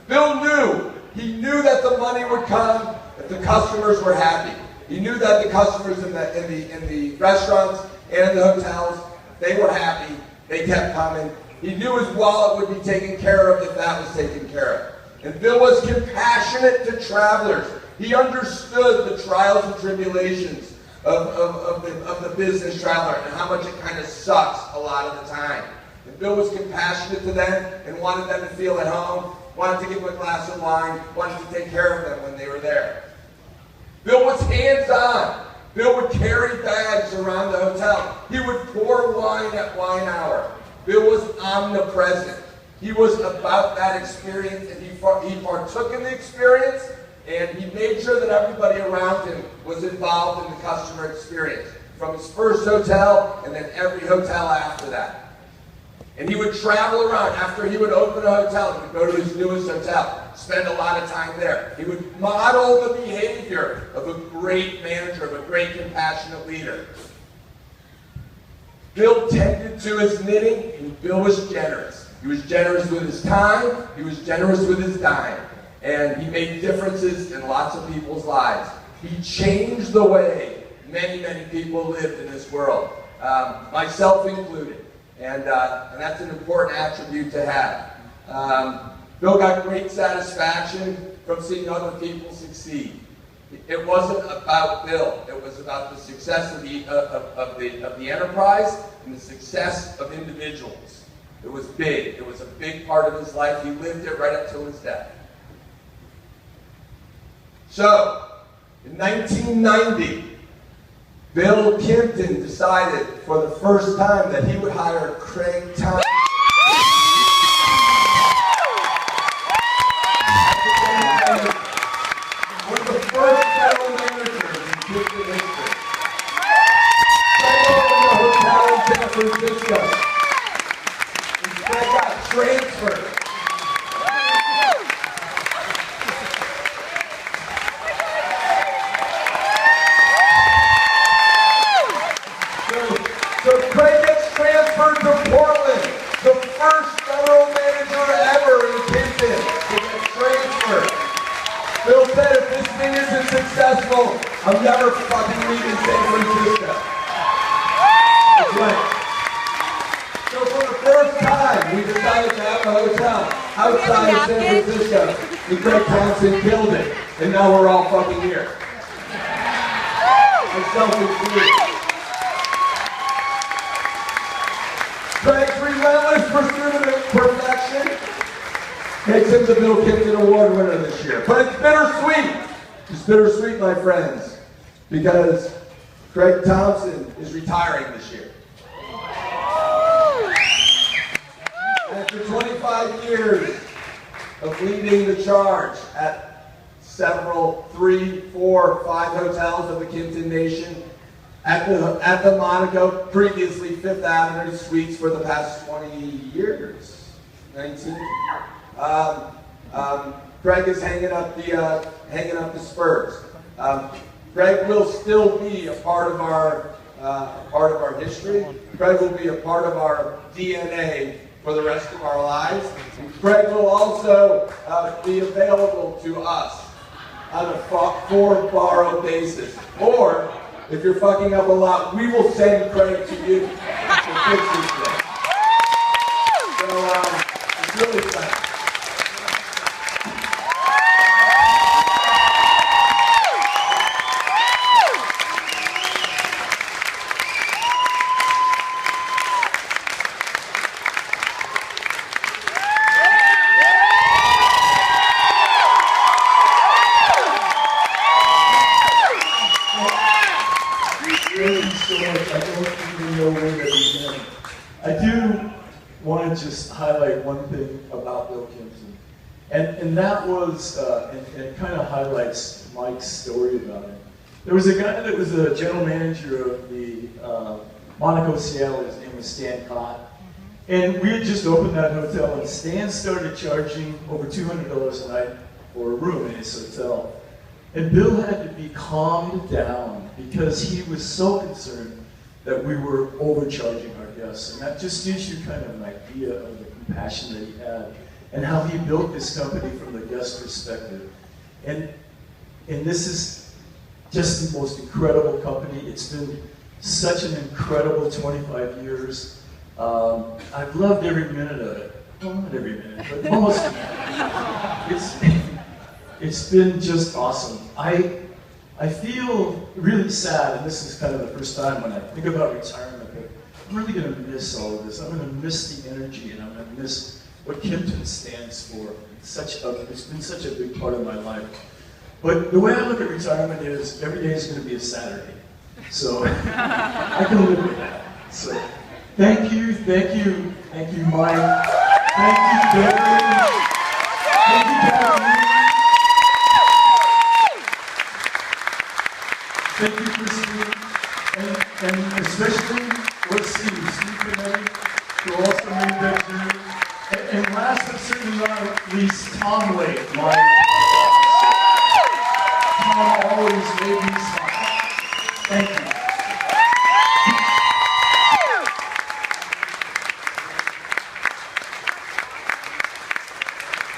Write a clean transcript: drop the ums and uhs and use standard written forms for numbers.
Bill knew. He knew that the money would come if the customers were happy. He knew that the customers in the restaurants and in the hotels, they were happy. They kept coming. He knew his wallet would be taken care of if that was taken care of. And Bill was compassionate to travelers. He understood the trials and tribulations of the business traveler and how much it kind of sucks a lot of the time. And Bill was compassionate to them and wanted them to feel at home, wanted to give them a glass of wine, wanted to take care of them when they were there. Bill was hands-on. Bill would carry bags around the hotel. He would pour wine at wine hour. Bill was omnipresent. He was about that experience, and he partook in the experience, and he made sure that everybody around him was involved in the customer experience, from his first hotel and then every hotel after that. And he would travel around. After he would open a hotel, he would go to his newest hotel, spend a lot of time there. He would model the behavior of a great manager, of a great compassionate leader. Bill tended to his knitting, and Bill was generous. He was generous with his time, he was generous with his dime, and he made differences in lots of people's lives. He changed the way many, many people lived in this world, myself included. And that's an important attribute to have. Bill got great satisfaction from seeing other people succeed. It wasn't about Bill. It was about the success of the enterprise and the success of individuals. It was big. It was a big part of his life. He lived it right up till his death. So, in 1990, Bill Kimpton decided for the first time that he would hire Craig Thompson. One of the first general managers in Kimpton history. Craig opened a hotel in San Francisco. And Craig got transferred. So Craig gets transferred to Portland, the first general manager ever in Kimpton to get transferred. Bill said, if this thing isn't successful, I'm never fucking leaving San Francisco. That's right. So for the first time, we decided to have a hotel outside of San Francisco. And Craig Thompson killed it. And now we're all fucking here. Myself included. Craig's relentless pursuit of perfection makes him the Bill Kimpton Award winner this year. But it's bittersweet. It's bittersweet, my friends, because Craig Thompson is retiring this year. After 25 years of leading the charge at several, 3, 4, 5 hotels of the Kimpton Nation, at the Monaco, previously Fifth Avenue Suites for the past 20 years, 19. Craig is hanging up the spurs. Craig will still be a part of our history. Craig will be a part of our DNA for the rest of our lives. And Craig will also be available to us on a for borrow basis, or if you're fucking up a lot, we will send Craig to you to fix this thing. So, it's really fun. I do want to just highlight one thing about Bill Kimpton, and that was, and it kind of highlights Mike's story about it. There was a guy that was a general manager of the Monaco Seattle. His name was Stan Cott, and we had just opened that hotel, and Stan started charging over $200 a night for a room in his hotel. And Bill had to be calmed down because he was so concerned that we were overcharging our guests. And that just gives you kind of an idea of the compassion that he had. and how he built this company from the guest perspective. And this is just the most incredible company. It's been such an incredible 25 years. I've loved every minute of it. Well, not every minute, but most of it. It's been just awesome. I feel really sad, and this is kind of the first time when I think about retirement, that I'm really going to miss all of this. I'm going to miss the energy, and I'm going to miss what Kimpton stands for. It's been such a big part of my life. But the way I look at retirement is every day is going to be a Saturday. So I can live with that. So thank you, Mike. Thank you, Barry. Thank you, Kathy. Thank you, Christine. And especially, Steve Kennedy, who also made that journey. And last but certainly not least, Tom Lake, Tom always made me smile.